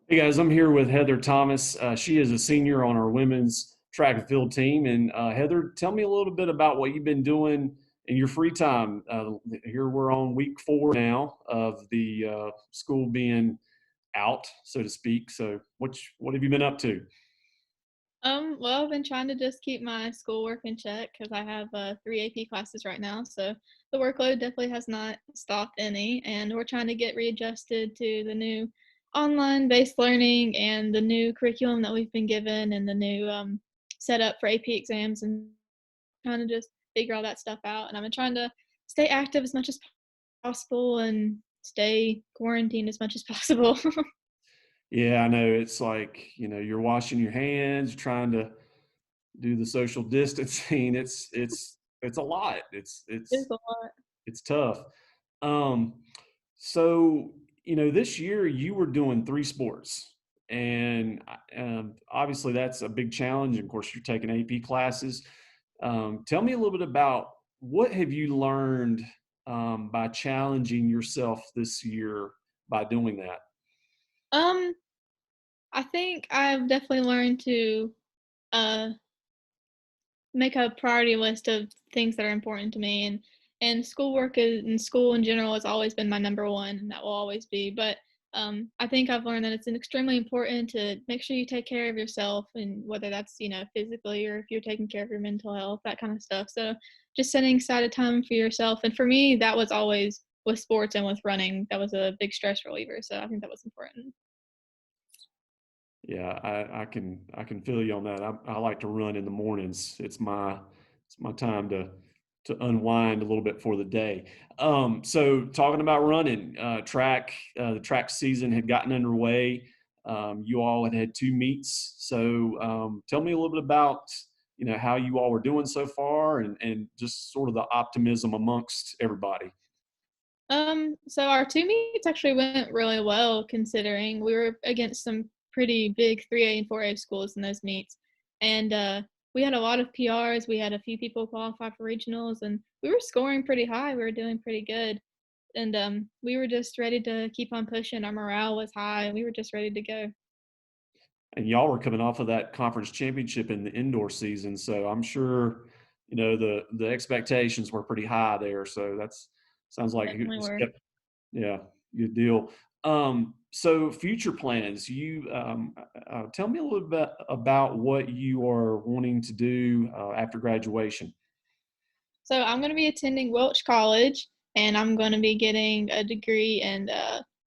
Hey guys, I'm here with Heather Thomas. She is a senior on our women's track and field team. And Heather, tell me a little bit about what you've been doing in your free time. Here we're on week 4 now of the school being out, so to speak. So, what have you been up to? Well, I've been trying to just keep my schoolwork in check because I have 3 AP classes right now, so the workload definitely has not stopped any, and we're trying to get readjusted to the new online-based learning and the new curriculum that we've been given and the new setup for AP exams and trying to just figure all that stuff out. And I've been trying to stay active as much as possible and stay quarantined as much as possible. Yeah, I know it's like you're washing your hands, trying to do the social distancing. It's a lot. It's a lot. It's tough. Um, so this year you were doing 3 sports, and obviously that's a big challenge. And of course, you're taking AP classes. Tell me a little bit about what have you learned by challenging yourself this year by doing that. Um, I think I've definitely learned to uh make a priority list of things that are important to me and schoolwork is and school in general has always been my number one and that will always be. But I think I've learned that it's extremely important to make sure you take care of yourself, and whether that's physically or if you're taking care of your mental health, that kind of stuff. So just setting aside a time for yourself, and for me that was always with sports and with running. That was a big stress reliever, so I think that was important. Yeah, I can feel you on that. I like to run in the mornings. It's my time to unwind a little bit for the day. So talking about running, the track season had gotten underway. You all had 2 meets. So tell me a little bit about how you all were doing so far, and just sort of the optimism amongst everybody. So our two meets actually went really well considering we were against some pretty big 3A and 4A schools in those meets. And we had a lot of PRs. We had a few people qualify for regionals and we were scoring pretty high. We were doing pretty good. And we were just ready to keep on pushing. Our morale was high and we were just ready to go. And y'all were coming off of that conference championship in the indoor season, so I'm sure the expectations were pretty high there. So that's sounds like it Definitely was were. kept. Yeah, good deal. So future plans. You tell me a little bit about what you are wanting to do after graduation. So I'm going to be attending Welch College, and I'm going to be getting a degree in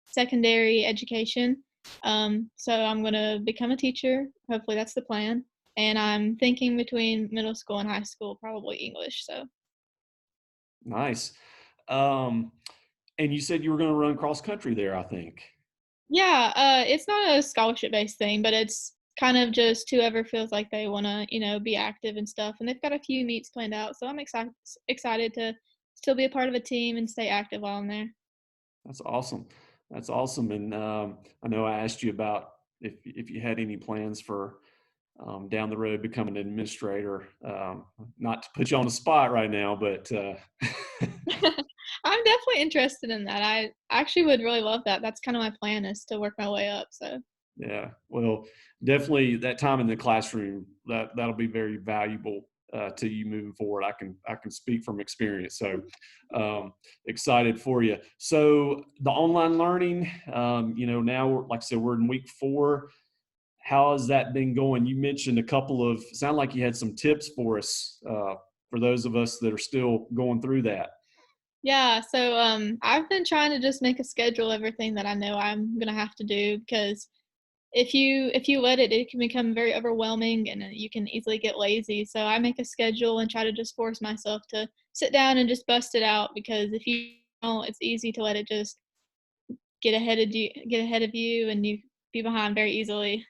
secondary education. So I'm going to become a teacher. Hopefully, that's the plan. And I'm thinking between middle school and high school, probably English. So Nice. Um, and you said you were going to run cross country there, I think. yeah, it's not a scholarship based thing, but it's kind of just whoever feels like they want to, be active and stuff. And they've got a few meets planned out, so I'm excited to still be a part of a team and stay active while I'm there. That's awesome. That's awesome. And I know I asked you about if you had any plans for down the road becoming an administrator. Not to put you on the spot right now, but I'm definitely interested in that. I actually would really love that. That's kind of my plan is to work my way up. So yeah, well, definitely that time in the classroom that'll be very valuable to you moving forward. I can speak from experience. So excited for you. So the online learning, now like I said, we're in week 4. How has that been going? You mentioned a couple of, sound like you had some tips for us, for those of us that are still going through that. yeah, so I've been trying to just make a schedule everything that I know I'm gonna have to do because if you let it, it can become very overwhelming and you can easily get lazy. So I make a schedule and try to just force myself to sit down and just bust it out because if you don't, it's easy to let it just get ahead of you and you be behind very easily.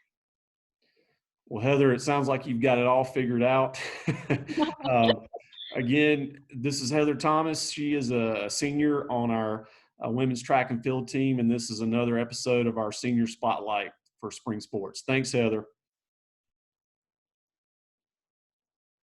Well, Heather, it sounds like you've got it all figured out. um, Again, this is Heather Thomas. She is a senior on our women's track and field team, and this is another episode of our senior spotlight for spring sports. Thanks, Heather.